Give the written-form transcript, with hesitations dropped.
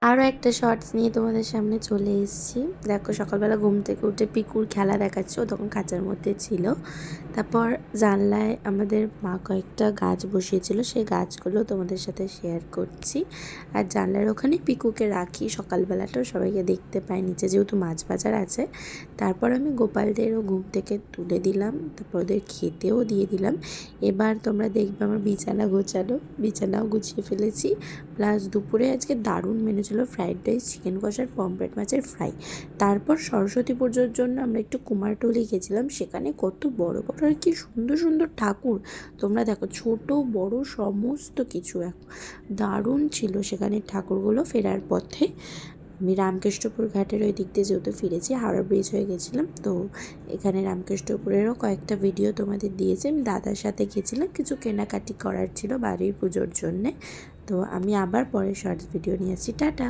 আরও একটা শর্টস নিয়ে তোমাদের সামনে চলে এসেছি। দেখো, সকালবেলা ঘুম থেকে উঠে পিকুর খেলা দেখাচ্ছে, ও তখন খাঁচার মধ্যে ছিল। তারপর জানলায় আমাদের মা কয়েকটা গাছ বসিয়েছিল, সেই গাছগুলো তোমাদের সাথে শেয়ার করছি। আর জানলার ওখানে পিকুকে রাখি, সকালবেলাটাও সবাইকে দেখতে পাই নিচে, যেহেতু মাছ বাজার আছে। তারপর আমি গোপালদেরও ঘুম থেকে তুলে দিলাম, তারপর ওদের খেতেও দিয়ে দিলাম। এবার তোমরা দেখবে আমার বিছানা গোছানো, বিছানাও গুছিয়ে ফেলেছি। প্লাস দুপুরে আজকে দারুণ মেনু ছিল, ফ্রাইড রাইস, চিকেন কষার, পমফ্রেট মাছের ফ্রাই। তারপর সরস্বতী পুজোর জন্য আমরা একটু কুমারটুলি গেছিলাম, সেখানে কত বড় বড় আর কি সুন্দর সুন্দর ঠাকুর। তোমরা দেখো, ছোট বড় সমস্ত কিছু দারুণ ছিল সেখানে ঠাকুরগুলো। ফেরার পথে আমি রামকৃষ্ণপুর ঘাটের ওই দিক দিয়ে যেহেতু ফিরেছি, হাওড়া ব্রিজ হয়ে গেছিলাম, তো এখানে রামকৃষ্ণপুরেরও কয়েকটা ভিডিও তোমাদের দিয়েছি। আমি দাদার সাথে গেছিলাম, কিছু কেনাকাটি করার ছিল বাড়ির পুজোর জন্যে। তো আমি আবার পরে শর্টস ভিডিও নিয়ে আসছি। টাটা।